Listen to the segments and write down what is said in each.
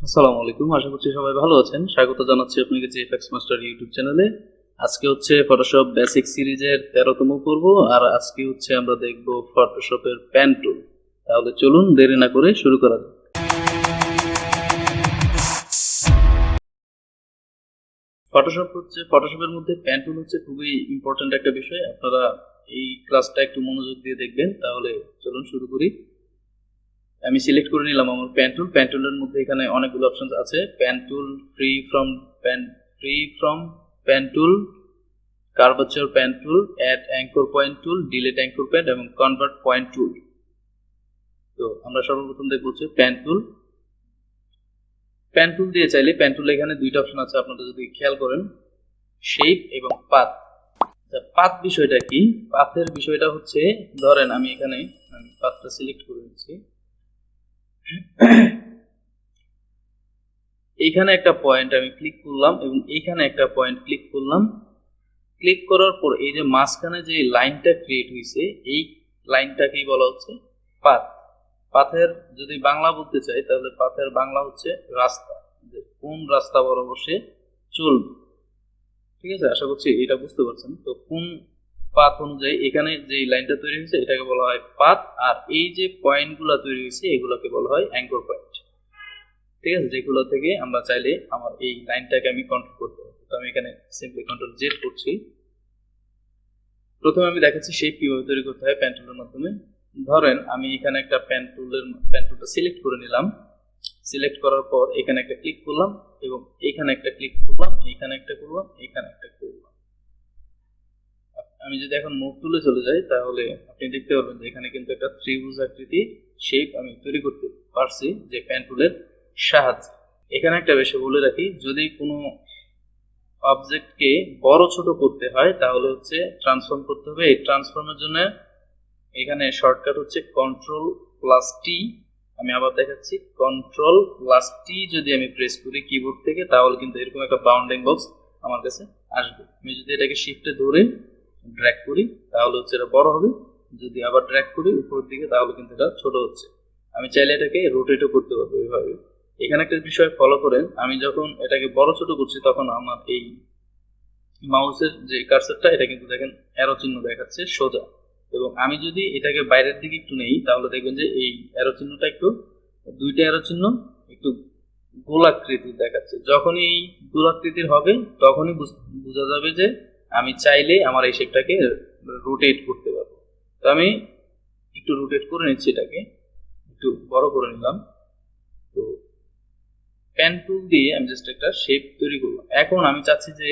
আসসালামু আলাইকুম, আশা করছি সবাই ভালো আছেন। স্বাগত জানাচ্ছি আপনাকে gfxmaster ইউটিউব চ্যানেলে। আজকে হচ্ছে ফটোশপ বেসিক সিরিজের 13তম পর্ব, আর আজকে হচ্ছে আমরা দেখব ফটোশপের পেন টুল। তাহলে চলুন দেরি না করে শুরু করা যাক। ফটোশপের মধ্যে পেন টুল হচ্ছে খুবই ইম্পর্টেন্ট একটা বিষয়। আপনারা এই ক্লাসটা একটু মনোযোগ দিয়ে দেখবেন। তাহলে চলুন শুরু করি। আমি সিলেক্ট করে নিলাম আমার পেন টুলের মধ্যে এখানে অনেকগুলো অপশন আছে। Pen tool, freeform pen tool, curvature pen tool, add anchor point tool, delete anchor point এবং কনভার্ট পয়েন্ট টুল। তো আমরা সর্বপ্রথম দেখব হচ্ছে পেন টুল দিয়ে চাইলে পেন টুল এখানে দুইটা অপশন আছে, আপনারা যদি খেয়াল করেন, শেপ এবং পাথ। পাথ বিষয়টা কি? পাথের বিষয়টা হচ্ছে, ধরেন আমি এখানে পাথটা সিলেক্ট করে নিচ্ছি। এইখানে একটা পয়েন্ট আমি ক্লিক করলাম এবং এইখানে একটা পয়েন্ট ক্লিক করলাম। ক্লিক করার পর এই যে মাঝখানে যে লাইনটা ক্রিয়েট হয়েছে, এই লাইনটাকেই বলা হচ্ছে পাথ। পাথের যদি বাংলা বলতে চাই তাহলে পাথের বাংলা হচ্ছে রাস্তা, যে কোন রাস্তা বরাবর সে চলবে। ঠিক আছে, আশা করছি এটা বুঝতে পারছেন। তো কোন পাথ অনুযায়ী এখানে যে লাইনটা তৈরি হয়েছে এটাকে বলা হয় পাথ, আর এই যে পয়েন্টগুলো তৈরি হয়েছে এগুলোকে বলা হয় অ্যাঙ্কর পয়েন্ট। ঠিক আছে, যেগুলো থেকে আমরা চাইলে আমার এই লাইনটাকে আমি কন্ট্রোল করতে পারবো। তো আমি এখানে সিম্পলি কন্ট্রোল জেড করছি। প্রথমে আমি দেখাচ্ছি শেপ কিভাবে তৈরি করতে হয় পেন টুলের মাধ্যমে। ধরেন আমি এখানে একটা পেন টুলটা সিলেক্ট করে নিলাম। সিলেক্ট করার পর এখানে একটা ক্লিক করলাম এবং এখানে একটা ক্লিক করলাম, এখানে একটা করলাম, এখানে একটা করলাম। আমি যদি এখন মুভ টুলে চলে যাই তাহলে আপনি দেখতে পারবেন যে এখানে কিন্তু একটা ত্রিভুজ আকৃতি শেপ আমি তৈরি করতে পারছি যে পেন টুলের সাহায্যে। এখানে একটা বিষয় বলে রাখি, যদি কোনো অবজেক্টকে বড় ছোট করতে হয় তাহলে হচ্ছে ট্রান্সফর্ম করতে হবে। এই ট্রান্সফর্মের জন্য এখানে শর্টকাট হচ্ছে কন্ট্রোল প্লাস টি। আমি আবার দেখাচ্ছি, কন্ট্রোল প্লাস টি যদি আমি প্রেস করি কিবোর্ড থেকে তাহলে কিন্তু এরকম একটা বাউন্ডিং বক্স আমার কাছে আসবে। আমি যদি এটাকে শিফটে ধরে ড্র্যাগ করি তাহলে হচ্ছে এটা বড় হবে, যদি আবার ড্র্যাগ করি উপরের দিকে তাহলে কিন্তু এটা ছোট হচ্ছে। আমি চাইলে এটাকে রোটেটও করতে পারবো এইভাবে। এখানে একটা বিষয় ফলো করেন, আমি যখন এটাকে বড় ছোট করছি তখন আমার এই মাউসের যে কার্সারটা এটা কিন্তু দেখেন অ্যারো চিহ্ন দেখাচ্ছে সোজা, এবং আমি যদি এটাকে বাইরের দিকে একটু নেই তাহলে দেখবেন যে এই অ্যারো চিহ্নটা একটু, দুইটা অ্যারো চিহ্ন একটু গোলাকৃতির দেখাচ্ছে। যখনই এই গোলাকৃতির হবে তখনই বোঝা যাবে যে আমি চাইলে আমার এই শেপটাকে রোটেট করতে পারবো। তো আমি একটু রোটেট করে নিচ্ছি, এটাকে একটু বড় করে নিলাম। তো পেন টুল দিয়ে আমি জাস্ট একটা শেপ তৈরি করলাম। এখন আমি চাচ্ছি যে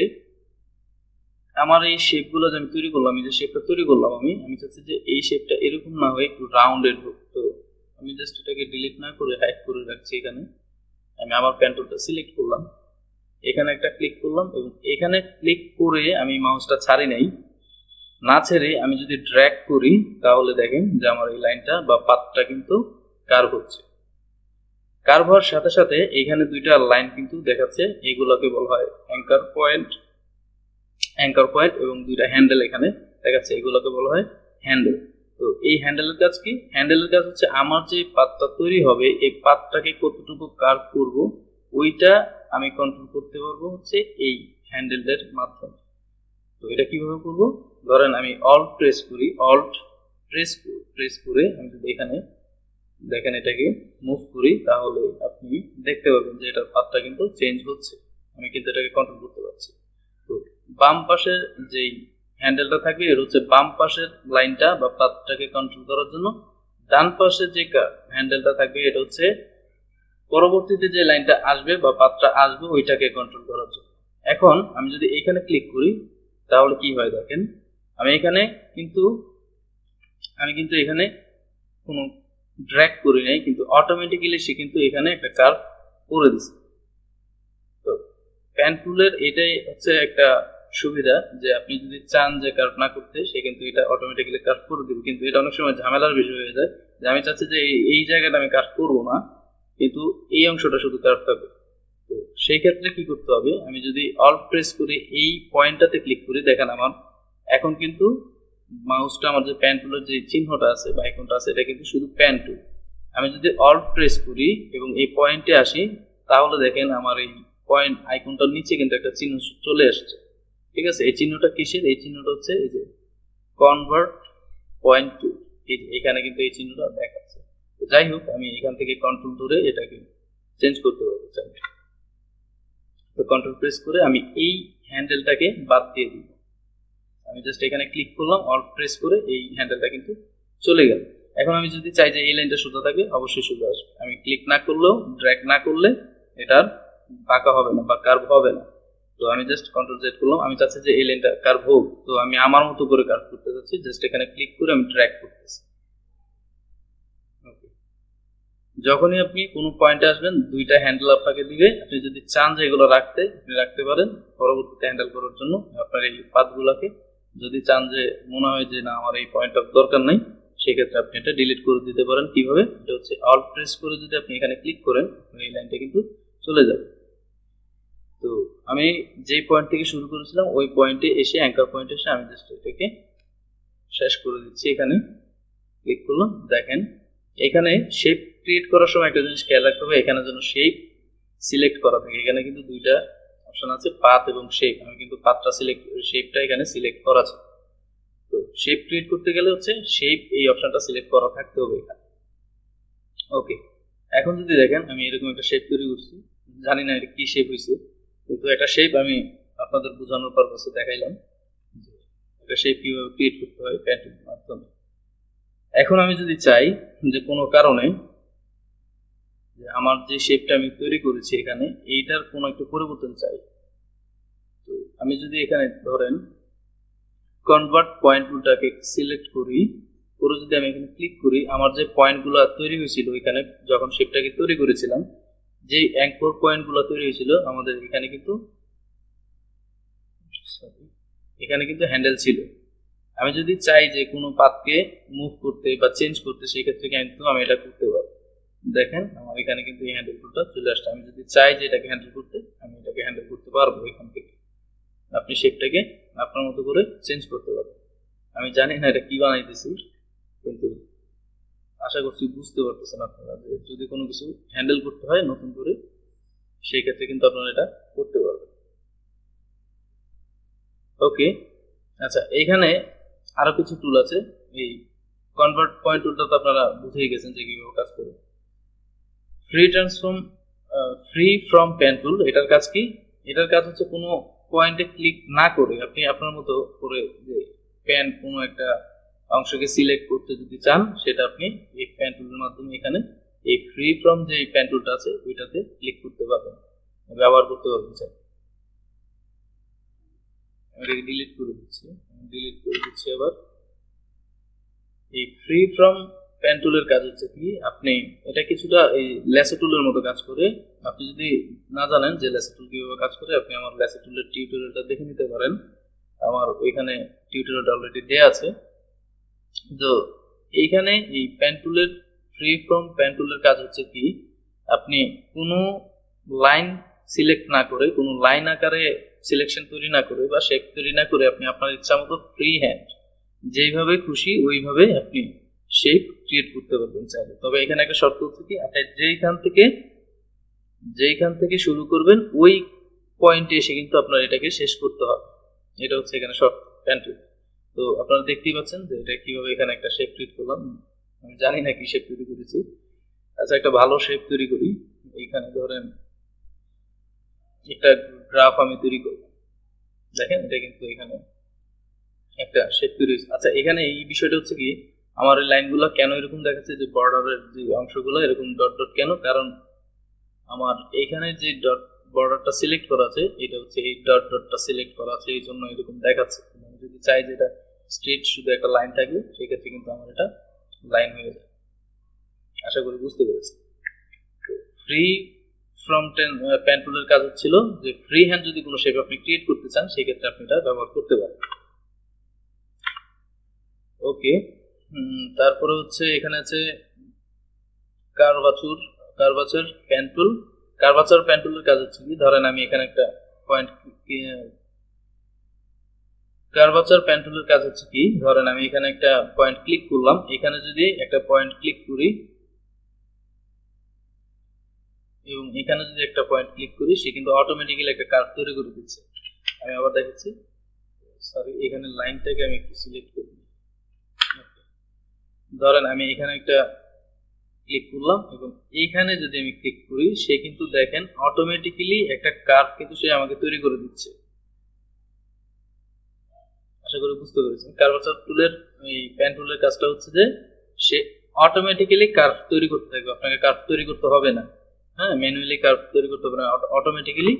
আমার এই শেপগুলো যে আমি তৈরি করলাম, এই যে শেপটা তৈরি করলাম আমি চাচ্ছি যে এই শেপটা এরকম না হয়ে একটু রাউন্ডেড হোক। তো আমি জাস্ট এটাকে ডিলিট না করে হাইড করে রাখছি। এখানে আমি আমার পেন টুলটা সিলেক্ট করলাম, এখানে একটা ক্লিক করলাম এবং এখানে ক্লিক করে আমি মাউসটা ছাড়ি নাই, না ছেড়ে আমি যদি ড্র্যাগ করি তাহলে দেখেন যে আমার এই লাইনটা বা পাথটা কিন্তু কার্ভ হচ্ছে। কার্ভ হওয়ার সাথে সাথে এখানে দুইটা লাইন কিন্তু দেখাচ্ছে, এগুলোকে বলা হয় অ্যাঙ্কর পয়েন্ট এবং দুইটা হ্যান্ডেল এখানে দেখাচ্ছে, এগুলোকে বলা হয় হ্যান্ডেল। তো এই হ্যান্ডেলের কাজ কি? হ্যান্ডেলের কাজ হচ্ছে আমার যে পাথটা তৈরি হবে এই পাথটাকে কতটুকু কার্ভ করব ওইটা আমি কন্ট্রোল করতে পারবো হচ্ছে এই হ্যান্ডেলের মাধ্যমে। তো এটা কিভাবে করব? ধরেন আমি অল্ট প্রেস করে আমি যদি এখানে দেখেন এটাকে মুভ করি তাহলে আপনি দেখতে পাবেন যে এটার পাথটা কিন্তু চেঞ্জ হচ্ছে। আমি কিন্তু এটাকে কন্ট্রোল করতে পারছি। তো বাম পাশের যেই হ্যান্ডেলটা থাকবে এর হচ্ছে বাম পাশের লাইনটা বা পাথটাকে কন্ট্রোল করার জন্য, ডান পাশের যে হ্যান্ডেলটা থাকবে এটা হচ্ছে পরবর্তীতে যে লাইনটা আসবে বা পাথটা আসবে ওইটাকে কন্ট্রোল করার জন্য। এখন আমি যদি এখানে ক্লিক করি তাহলে কি হয় দেখেন, আমি কিন্তু এখানে কোনো ড্র্যাগ করি নাই, কিন্তু অটোমেটিক্যালি সে কিন্তু এখানে একটা কার্ভ করে দিচ্ছে। তো পেন টুলের এটাই হচ্ছে একটা সুবিধা যে আপনি যদি চান যে কার্ভ না করতে সে কিন্তু এটা অটোমেটিক্যালি কার্ভ করে দিবে, কিন্তু এটা অনেক সময় ঝামেলার বিষয় হয়ে যায় যে আমি চাচ্ছি যে এই জায়গাটা আমি কার্ভ করবো না, কিন্তু এই অংশটা শুধু কার্ভ থাকবে। তো সেই ক্ষেত্রে কি করতে হবে, আমি যদি অল্ট প্রেস করে এই পয়েন্টটাতে ক্লিক করি দেখেন আমার এখন কিন্তু মাউসটা আমার যে পেন টুলের যে চিহ্নটা আছে বা আইকনটা আছে এটা কিন্তু শুধু পেন টুল। আমি যদি অল্ট প্রেস করি এবং এই পয়েন্টে আসি তাহলে দেখেন আমার এই পয়েন্ট আইকনটার নিচে কিন্তু একটা চিহ্ন চলে আসছে। ঠিক আছে, এই চিহ্নটা কিসের? এই চিহ্নটা হচ্ছে এই যে কনভার্ট পয়েন্ট টু, এখানে কিন্তু এই চিহ্নটা দেখাচ্ছে। যাই হোক, আমি এখান থেকে কন্ট্রোল ধরে এটাকে চেঞ্জ করতে পারবো। তো কন্ট্রোল প্রেস করে আমি এই হ্যান্ডেলটাকে বাদ দিয়ে দিব। আমি জাস্ট এখানে ক্লিক করলাম, অল্ট প্রেস করে এই হ্যান্ডেলটা কিন্তু চলে গেল। এখন আমি যদি চাই যে এই লাইনটা সোজা থাকে, অবশ্যই সোজা আসবে। আমি ক্লিক না করলেও, ড্র্যাগ না করলে এটার বাঁকা হবে না বা কার্ভ হবে না। তো আমি জাস্ট কন্ট্রোল জেড করলাম, আমি চাচ্ছি যে এই লাইনটা কার্ভ হোক, তো আমি আমার মতো করে কার্ভ করতে যাচ্ছি। জাস্ট এখানে ক্লিক করে আমি ড্র্যাগ করতেছি। যখনই আপনি কোনো পয়েন্টে আসবেন, দুইটা হ্যান্ডেল আপনাকে দিবে। আপনি যদি চান যে এগুলো রাখতে, আপনি রাখতে পারেন পরবর্তীতে হ্যান্ডেল করার জন্য আপনার এই পাথগুলোকে। যদি চান যে মনে হয় যে না আমার এই পয়েন্টটা দরকার নাই, সেক্ষেত্রে আপনি এটা ডিলিট করে দিতে পারেন। কিভাবে? এটা হচ্ছে অল্ট প্রেস করে যদি আপনি এখানে ক্লিক করেন, এই লাইনটা কিন্তু চলে যাবে। তো আমি যেই পয়েন্ট থেকে শুরু করেছিলাম ওই পয়েন্টে এসে, অ্যাঙ্কার পয়েন্টে এসে আমি জাস্ট এটাকে শেষ করে দিচ্ছি। এখানে ক্লিক করলাম, দেখেন এখানে শেপ ক্রিয়েট করার সময় একটা জিনিস খেয়াল রাখতে হবে, এখানে যেন শেপ সিলেক্ট করা থাকে। এখানে কিন্তু দুইটা অপশন আছে, পাথ এবং শেপ। আমি কিন্তু পাথটা সিলেক্ট, শেপটা এখানে সিলেক্ট করা আছে। তো শেপ ক্রিয়েট করতে গেলে হচ্ছে শেপ এই অপশনটা সিলেক্ট করা থাকতে হবে এখানে। ওকে, এখন যদি দেখেন আমি এরকম একটা শেপ তৈরি করছি, জানি না এটা কি শেপ হয়েছে, কিন্তু একটা শেপ আমি আপনাদের বোঝানোর পারপাসে দেখাইলাম একটা শেপ কিভাবে ক্রিয়েট করতে হয় প্যান্টের মাধ্যমে। এখন আমি যদি চাই যে কোনো কারণে আমার যে শেপটা আমি তৈরি করেছি এখানে, এইটার কোনো একটু পরিবর্তন চাই, তো আমি যদি এখানে ধরেন কনভার্ট পয়েন্ট টুলটাকে সিলেক্ট করি, করে যদি আমি এখানে ক্লিক করি, আমার যে পয়েন্টগুলো তৈরি হয়েছিল এখানে যখন শেপটাকে তৈরি করেছিলাম, যে অ্যাঙ্কর পয়েন্টগুলো তৈরি হয়েছিল আমাদের এখানে কিন্তু হ্যান্ডেল ছিল। আমি যদি চাই যে কোনো পাথকে মুভ করতে বা চেঞ্জ করতে, সেই ক্ষেত্রে কিন্তু আমি এটা করতে পারবো। দেখেন আমার এখানে কিন্তু এই হ্যান্ডেল টুলটা চলে আসছে। আমি যদি চাই যে এটাকে হ্যান্ডেল করতে, আমি এটাকে হ্যান্ডেল করতে পারবো এখান থেকে। আপনি শেপটাকে আপনার মতো করে চেঞ্জ করতে পারবেন। আমি জানি না এটা কি বানাইতেছি, কিন্তু আশা করছি বুঝতে পারতেছেন আপনারা যে যদি কোনো কিছু হ্যান্ডেল করতে হয় নতুন করে, সেই ক্ষেত্রে কিন্তু আপনারা এটা করতে পারবেন। ওকে, আচ্ছা, এইখানে আরো কিছু টুল আছে। এই কনভার্ট পয়েন্ট টুলটা তো আপনারা বুঝেই গেছেন যে কিভাবে কাজ করে। ফ্রি ফ্রম পেন টুল, এটার কাজ কি? এটার কাজ হচ্ছে কোনো পয়েন্টে ক্লিক না করে আপনি আপনার মতো করে যে পেন কোনো একটা অংশকে সিলেক্ট করতে যদি চান, সেটা আপনি এই পেন টুলের মাধ্যমে এখানে এই ফ্রি ফ্রম যে পেন টুলটা আছে ওইটাতে ক্লিক করতে পারবেন, ব্যবহার করতে পারবেন। আমি ডিলিট করে দিচ্ছি আবার। এই ফ্রি ফ্রম পেন টুলের কাজ হচ্ছে কি, আপনি এটা কিছুটা এই ল্যাসো টুলের মতো কাজ করে। আপনি যদি না জানেন যে ল্যাসো টুল কিভাবে কাজ করে, আপনি আমার ল্যাসো টুলের টিউটোরিয়ালটা দেখে নিতে পারেন। আমার এখানে টিউটোরিয়ালটা অলরেডি দেয়া আছে। তো এইখানে এই পেন টুলের ফ্রি ফ্রম পেন টুলের কাজ হচ্ছে কি, আপনি কোনো লাইন সিলেক্ট না করে, কোনো লাইন আকারে সিলেকশন তৈরি না করে বা শেপ তৈরি না করে, আপনি আপনার ইচ্ছা মতো ফ্রি হ্যান্ড যেইভাবে খুশি ওইভাবে আপনি শেপ ক্রিয়েট করতে পারবেন চাইলে। তবে এখানে একটা শর্ত হচ্ছে কি, আপনি যেইখান থেকে শুরু করবেন ওই পয়েন্টে এসে কিন্তু আপনার এটাকে শেষ করতে হবে। এটা হচ্ছে এখানে শর্ত পেন টুল। তো আপনারা দেখতেই পাচ্ছেন যে এটা কিভাবে এখানে একটা শেপ ক্রিয়েট করলাম। আমি জানি না কি শেপ তৈরি করেছি। আচ্ছা, একটা ভালো শেপ তৈরি করি। এইখানে ধরেন একটা গ্রাফ আমি তৈরি করব। দেখেন এটা কিন্তু এখানে একটা শেপ তৈরি হয়েছে। আচ্ছা, এখানে এই বিষয়টা হচ্ছে কি, আমার এই লাইনগুলো কেন এরকম দেখাচ্ছে যে বর্ডারের যে অংশগুলো এরকম ডট ডট কেন? কারণ আমার এখানে যে ডট বর্ডারটা সিলেক্ট করা আছে, এটা হচ্ছে এই ডট ডটটা সিলেক্ট করা আছে, এই জন্য এরকম দেখাচ্ছে। আমি যদি চাই যে এটা স্ট্রেট শুধু একটা লাইন থাকবে, সেক্ষেত্রে কিন্তু আমার এটা লাইন হয়ে যায়। আশা করি বুঝতে পেরেছি। ফ্রি ফ্রম পেন টুলের কাজ হচ্ছিল যে ফ্রি হ্যান্ড যদি কোনো শেপ আপনি ক্রিয়েট করতে চান, সেক্ষেত্রে আপনি এটা ব্যবহার করতে পারেন। ওকে, তারপরে হচ্ছে এখানে আছে কার্ভাচার পেন টুল। কার্ভাচার পেন টুলের কাজ হচ্ছে কি, ধরেন আমি এখানে একটা পয়েন্ট, কার্ভাচার পেন টুলের কাজ হচ্ছে কি, ধরেন আমি এখানে একটা পয়েন্ট ক্লিক করলাম, এখানে যদি একটা পয়েন্ট ক্লিক করি, এবং এখানে যদি একটা পয়েন্ট ক্লিক করি সে কিন্তু অটোমেটিক্যালি একটা কার্ভ তৈরি করে দিচ্ছে। আমি আবার দেখাচ্ছি, সরি এখানে লাইনটাকে আমি একটু সিলেক্ট করি। ধরেন আমি এখানে একটা ক্লিক করলাম এবং এইখানে যদি আমি ক্লিক করি সে কিন্তু দেখেন অটোমেটিক্যালি একটা কার্ভ কিন্তু সে আমাকে তৈরি করে দিচ্ছে। আশা করি বুঝতে পেরেছেন। কার্ভার টুলের এই পেন টুলের কাজটা হচ্ছে যে সে অটোমেটিক্যালি কার্ভ তৈরি করতে থাকবে, আপনাকে কার্ভ তৈরি করতে হবে না। হ্যাঁ, ম্যানুয়ালি কার্ভ তৈরি করতে হবে না, অটোমেটিক্যালি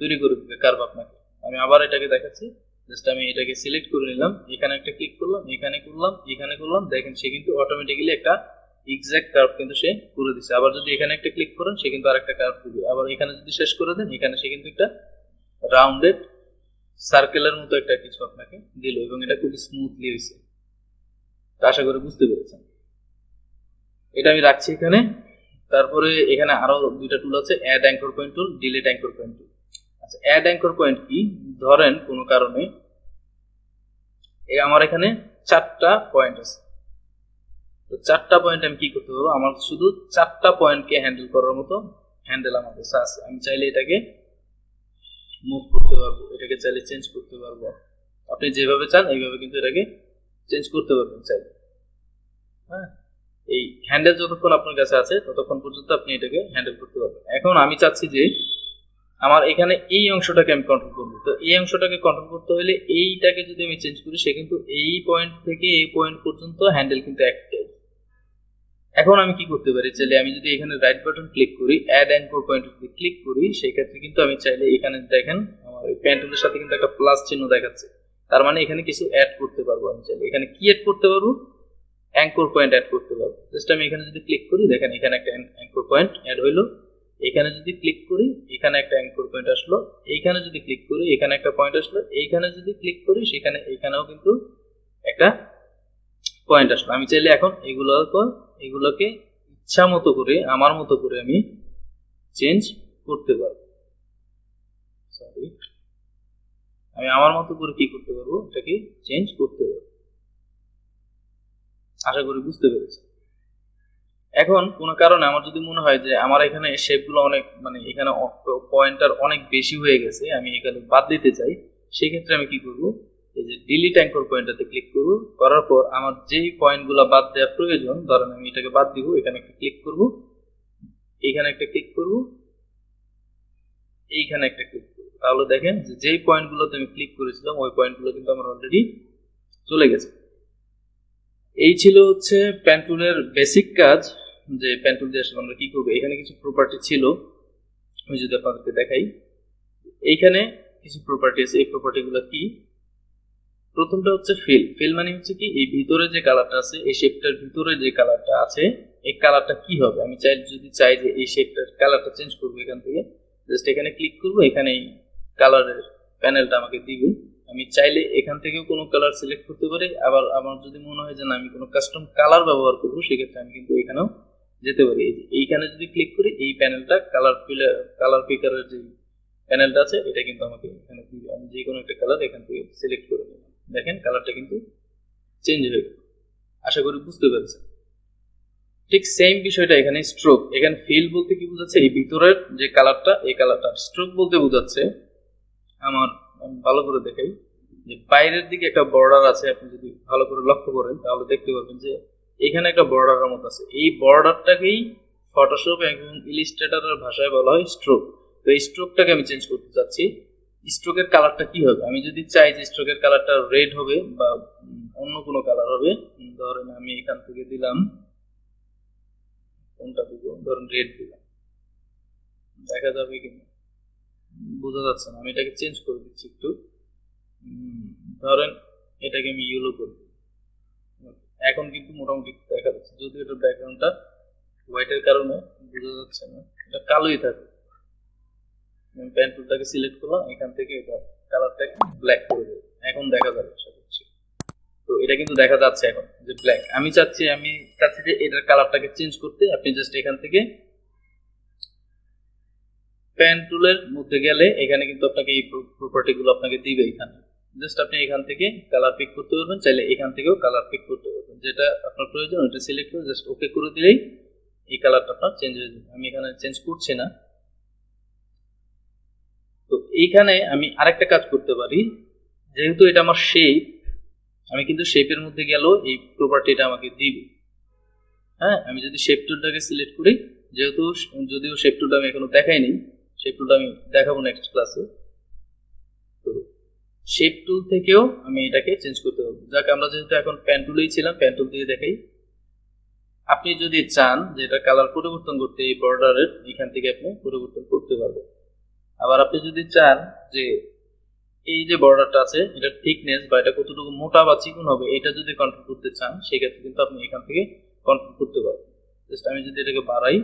তৈরি করে দিবে কার্ভ আপনাকে। আমি আবার এটাকে দেখাচ্ছি, জাস্ট আমি এটাকে সিলেক্ট করে নিলাম, এখানে একটা ক্লিক করলাম, এখানে করলাম, এখানে করলাম, দেখেন সে কিন্তু অটোমেটিক্যালি একটা এক্সাক্ট কার্ভ কিন্তু সে করে দিচ্ছে। আবার যদি এখানে একটা ক্লিক করেন সে কিন্তু আরেকটা কার্ভ দিবে। আবার এখানে যদি শেষ করে দেন এখানে সে কিন্তু একটা রাউন্ডেড সার্কেলের মতো একটা কিছু আপনাকে দিল এবং এটা খুব স্মুথলি হয়েছে। আশা করি বুঝতে পেরেছেন। এটা আমি রাখছি এখানে। তারপরে এখানে আরো দুইটা টুল আছে, add anchor point tool, delete anchor point tool. আচ্ছা, অ্যাড অ্যাঙ্কর পয়েন্ট কি? ধরেন কোনো কারণে আমার এখানে 4টা পয়েন্ট আছে, তো 4টা পয়েন্ট আমি কি করতে পারবো, আমার শুধু 4টা পয়েন্টকে হ্যান্ডেল করার মতো হ্যান্ডেল আমার কাছে আছে। আমি চাইলে এটাকে মুভ করতে পারবো, এটাকে চাইলে চেঞ্জ করতে পারবো। আপনি যেভাবে চান এইভাবে কিন্তু এটাকে চেঞ্জ করতে পারবেন চাইলে। হ্যাঁ, এই হ্যান্ডেল যতক্ষণ আপনার কাছে আছে ততক্ষণ পর্যন্ত আপনি এটাকে হ্যান্ডেল করতে পারবেন। এখন আমি চাচ্ছি যে আমার এখানে এই অংশটাকে আমি কন্ট্রোল করবো, তো এই অংশটাকে কন্ট্রোল করতে হলে এইটাকে যদি আমি চেঞ্জ করি সে কিন্তু এই পয়েন্ট থেকে এই পয়েন্ট পর্যন্ত হ্যান্ডেল কিন্তু একটাই। এখন আমি কি করতে পারি, চাইলে আমি যদি এখানে রাইট বাটন ক্লিক করি, অ্যাড অ্যাঙ্কর পয়েন্ট ক্লিক করি, সেই ক্ষেত্রে কিন্তু আমি চাইলে এখানে দেখেন আমার এই পেন টুলের সাথে কিন্তু একটা প্লাস চিহ্ন দেখাচ্ছে, তার মানে এখানে কিছু অ্যাড করতে পারবো। আমি চাইলে এখানে কি অ্যাড করতে পারবো, অ্যাঙ্কর পয়েন্ট অ্যাড করতে পারবো। জাস্ট আমি এখানে যদি ক্লিক করি দেখেন এখানে একটা অ্যাঙ্কর পয়েন্ট অ্যাড হইলো। এখানে যদি ক্লিক করি এখানে একটা অ্যাঙ্কর পয়েন্ট আসলো, এইখানে যদি ক্লিক করি এখানে একটা পয়েন্ট আসলো, এইখানে যদি ক্লিক করি সেখানে এখানেও কিন্তু একটা পয়েন্ট আসলো। আমি চাইলে এখন এগুলোকে ইচ্ছা মতো করে আমার মতো করে আমি চেঞ্জ করতে পারবো। সরি, আমি আমার মতো করে কি করতে পারবো, এটাকে চেঞ্জ করতে পারবো। আশা করি বুঝতে পেরেছি। এখন কোনো কারণে আমার যদি মনে হয় যে আমার এখানে শেপগুলো অনেক মানে এখানে পয়েন্টার অনেক বেশি হয়ে গেছে, আমি এখানে বাদ দিতে চাই, সেই ক্ষেত্রে আমি কি করব, এই যে ডিলিট অ্যাঙ্কর পয়েন্টটাতে ক্লিক করব, করার পর আমার যেই পয়েন্টগুলো বাদ দেওয়ার প্রয়োজন, ধরেন আমি এটাকে বাদ দিব, এখানে একটা ক্লিক করব, এইখানে একটা ক্লিক করব, এইখানে একটা ক্লিক করব, তাহলে দেখেন যে যেই পয়েন্টগুলোতে আমি ক্লিক করেছিলাম ওই পয়েন্টগুলো কিন্তু আমার অলরেডি চলে গেছে। এই ছিল হচ্ছে পেন টুলের বেসিক কাজ, যে পেন টুল দিয়ে আসলে আমরা কি করবো। এখানে কিছু প্রপার্টি ছিল, আমি যদি আপনাদেরকে দেখাই, এইখানে কিছু প্রপার্টি আছে। এই প্রপার্টিগুলো কি, প্রথমটা হচ্ছে ফিল। ফিল মানে হচ্ছে কি, এই ভিতরে যে কালারটা আছে, এই শেপটার ভিতরে যে কালারটা আছে এই কালারটা কি হবে। আমি যদি চাই যে এই শেপটার কালারটা চেঞ্জ করবো, এখান থেকে জাস্ট এখানে ক্লিক করবো, এখানে এই কালারের প্যানেলটা আমাকে দিবে। আমি চাইলে এখান থেকেও কোনো কালার সিলেক্ট করতে পারি, আবার আমার যদি মনে হয় যে না আমি কোনো কাস্টম কালার ব্যবহার করবো সেক্ষেত্রে আমি কিন্তু এখানেও যেতে পারি। এইখানে যদি ক্লিক করি এই প্যানেলটা কালার পিকারের যে প্যানেলটা আছে এটা কিন্তু আমাকে এখানে দিবে। আমি যে কোনো একটা কালার এখান থেকে সিলেক্ট করে নিলাম, দেখেন কালারটা কিন্তু চেঞ্জ হয়ে গেল। আশা করি বুঝতে পেরেছেন। ঠিক সেম বিষয়টা এখানে স্ট্রোক। এখানে ফিল বলতে কি বোঝাচ্ছে, এই ভিতরের যে কালারটা এই কালারটা। স্ট্রোক বলতে বোঝাচ্ছে আমার, আমি ভালো করে দেখাই, যে বাইরের দিকে একটা বর্ডার আছে, আপনি যদি ভালো করে লক্ষ্য করেন তাহলে দেখতে পাবেন যে এখানে একটা বর্ডারের মতো আছে। এই বর্ডারটাকেই ফটোশপ এবং ইলাস্ট্রেটরের ভাষায় বলা হয় স্ট্রোক। তো এই স্ট্রোকটাকে আমি চেঞ্জ করতে চাচ্ছি। স্ট্রোকের কালারটা কি হবে, আমি যদি চাই যে স্ট্রোকের কালারটা রেড হবে বা অন্য কোনো কালার হবে, ধরেন আমি এখান থেকে দিলাম, কোনটা দিব, ধরেন রেড দিলাম, দেখা যাবে কিনা বোঝা যাচ্ছে না, আমি এটাকে চেঞ্জ করে দিচ্ছি একটু, ধরেন এটাকে আমি ইয়েলো করব। এখন কিন্তু মোটামুটি দেখা যাচ্ছে, যদি এটার ব্যাকগ্রাউন্ডটা হোয়াইটের কারণে বোঝা যাচ্ছে না, এটা কালোই থাকে। আমি পেন টুলটাকে সিলেক্ট করলাম, এখান থেকে এটা কালারটাকে ব্ল্যাক করে দেব, এখন দেখা যাবে আশা করছি। তো এটা কিন্তু দেখা যাচ্ছে এখন যে ব্ল্যাক। আমি চাচ্ছি যে এটার কালারটাকে চেঞ্জ করতে, আপনি জাস্ট এখান থেকে পেন টুলের মধ্যে গেলে এখানে কিন্তু আপনাকে এই প্রপার্টি গুলো আপনাকে দিবে। এখানে জাস্ট আপনি এখান থেকে কালার পিক করতে পারবেন, চাইলে এখান থেকেও কালার পিক করতে পারবেন, যেটা আপনার প্রয়োজন ওটা সিলেক্ট করে জাস্ট ওকে করে দিলেই এই কালারটা আপনার চেঞ্জ হয়ে যাবে। আমি এখানে চেঞ্জ করছি না, এইখানে আমি আরেকটা কাজ করতে পারি, যেহেতু এটা আমার শেপ, আমি কিন্তু শেপের মধ্যে গেলেও এই প্রপার্টিটা আমাকে দিবে। হ্যাঁ, আমি যদি শেপ টুলটাকে সিলেক্ট করি, যেহেতু যদিও শেপ টুলটা আমি এখনো দেখাইনি, শেপ টুলটা আমি দেখাবো নেক্সট ক্লাসে। তো শেপ টুল থেকেও আমি এটাকে চেঞ্জ করতে পারবো। যাকে আমরা যেহেতু এখন পেন টুলেই ছিলাম, পেন টুল দিয়ে দেখাই। আপনি যদি চান যে এটা কালার পরিবর্তন করতে, এই বর্ডারের এখান থেকে আপনি পরিবর্তন করতে পারবেন। আবার আপনি যদি চান যে এই যে বর্ডারটা আছে এটার থিকনেস বা এটা কতটুকু মোটা বা চিকন হবে, এটা যদি কন্ট্রোল করতে চান, সেক্ষেত্রে কিন্তু আপনি এখান থেকে কন্ট্রোল করতে পারবেন। জাস্ট আমি যদি এটাকে বাড়াই,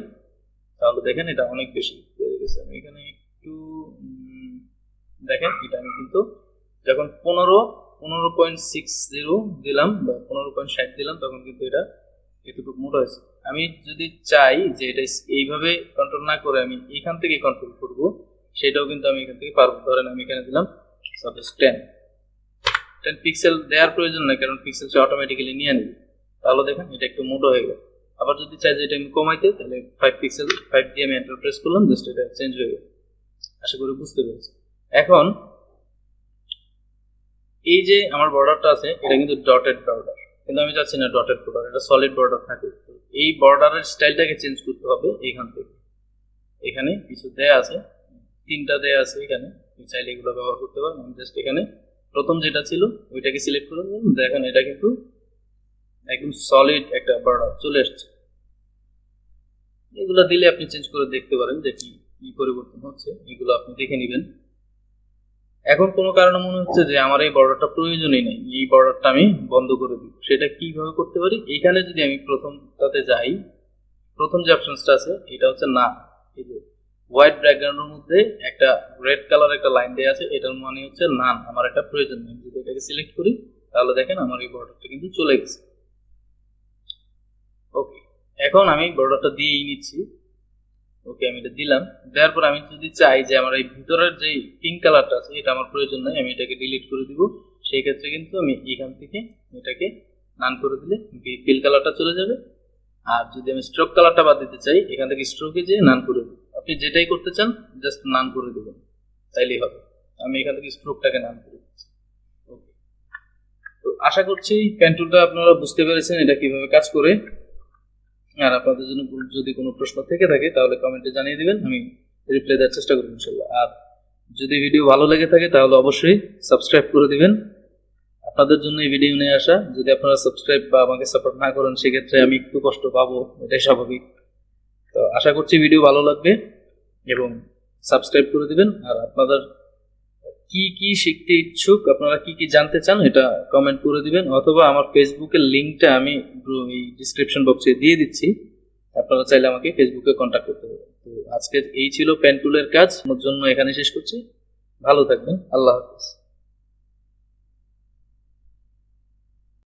তাহলে দেখেন এটা অনেক বেশি বেড়ে গেছে। আমি এখানে একটু দেখেন, এটা আমি কিন্তু যখন 15.60 দিলাম বা 15.60 দিলাম, তখন কিন্তু এটা এতটুকু মোটা হয়েছে। আমি যদি চাই যে এটা এইভাবে কন্ট্রোল না করে আমি এখান থেকে কন্ট্রোল করব, সেটাও কিন্তু আমি এখান থেকে পারবো। ধরেন আমি এখানে দিলাম সাপোজ 10 পিক্সেল দেওয়ার প্রয়োজন নাই, কারণ পিক্সেল সে অটোমেটিক্যালি নিয়ে নেবে। তাহলে দেখেন এটা একটু মোটা হয়ে গেল। আবার যদি চাই যে এটা আমি কমাইতে, তাহলে 5 পিক্সেল 5 দিয়ে আমি এন্টার প্রেস করলাম, জাস্ট এটা চেঞ্জ হয়ে গেল। আশা করি বুঝতে পেরেছি। এখন এই যে আমার বর্ডারটা আছে, এটা কিন্তু ডটেড বর্ডার, কিন্তু আমি চাচ্ছি না ডটেড বর্ডার, এটা সলিড বর্ডার থাকে। এই বর্ডারের স্টাইলটাকে চেঞ্জ করতে হবে এখান থেকে। এখানে কিছু দেয়া আছে, 3টা দেয়া আছে এখানে, চাইলে এগুলো ব্যবহার করতে পারেন। আমি জাস্ট এখানে প্রথম যেটা ছিল ওইটাকে সিলেক্ট করে দিলাম। দেখেন এটা কিন্তু একদম সলিড একটা বর্ডার চলে আসছে। এগুলো দিলে আপনি চেঞ্জ করে দেখতে পারেন যে কি পরিবর্তন হচ্ছে, এগুলো আপনি দেখে নেবেন। এখন কোনো কারণে মনে হচ্ছে যে আমার এই বর্ডারটা প্রয়োজনই নেই, এই বর্ডারটা আমি বন্ধ করে দিব। সেটা কিভাবে করতে পারি? এখানে যদি আমি প্রথমটাতে যাই, প্রথম যে অপশনসটা আছে এটা হচ্ছে না, এই যে হোয়াইট ব্যাকগ্রাউন্ডের মধ্যে একটা রেড কালার একটা লাইন দেওয়া আছে, এটার মানে হচ্ছে নান, আমার এটা প্রয়োজন নেই। যদি এটাকে সিলেক্ট করি, তাহলে দেখেন আমার এই বর্ডারটা কিন্তু চলে গেছে। ওকে, এখন আমি বর্ডারটা দিয়েই নিচ্ছি। ওকে, আমি এটা দিলাম। দেওয়ার পর আমি যদি চাই যে আমার এই ভিতরের যে পিঙ্ক কালারটা আছে এটা আমার প্রয়োজন নাই, আমি এটাকে ডিলিট করে দিব। সেই ক্ষেত্রে কিন্তু আমি এখান থেকে এটাকে নান করে দিলে ফিল কালারটা চলে যাবে। আর যদি আমি স্ট্রোক কালারটা বাদ দিতে চাই, এখান থেকে স্ট্রোকে যে নান করে দেব। আপনি যেটাই করতে চান জাস্ট নান করে দেবেন, তাইলেই হবে। আমি এখান থেকে স্ট্রোকটাকে নান করে দিচ্ছি। ওকে, তো আশা করছি পেন টুলটা আপনারা বুঝতে পেরেছেন এটা কিভাবে কাজ করে। আর আপনাদের জন্য যদি কোনো প্রশ্ন থেকে থাকে তাহলে কমেন্টে জানিয়ে দিবেন, আমি রিপ্লাই দেওয়ার চেষ্টা করব ইনশাআল্লাহ। আর যদি ভিডিও ভালো লেগে থাকে তাহলে অবশ্যই সাবস্ক্রাইব করে দিবেন। আপনাদের জন্য এই ভিডিও নিয়ে আসা। যদি আপনারা সাবস্ক্রাইব বা আমাকে সাপোর্ট না করেন, সেক্ষেত্রে আমি একটু কষ্ট পাবো, এটাই স্বাভাবিক। তো আশা করছি ভিডিও ভালো লাগবে এবং সাবস্ক্রাইব করে দিবেন। আর আপনাদের কি শিখতে ইচ্ছুক, আপনারা কি জানতে চান, এটা কমেন্ট করে দিবেন, অথবা আমার ফেসবুকের লিঙ্কটা আমি এই ডিসক্রিপশন বক্সে দিয়ে দিচ্ছি, আপনারা চাইলে আমাকে ফেসবুকে কন্ট্যাক্ট করতে পারেন। তো আজকে এই ছিল পেন টুলের কাজ, আমার জন্য এখানে শেষ করছি। ভালো থাকবেন, আল্লাহ হাফেজ।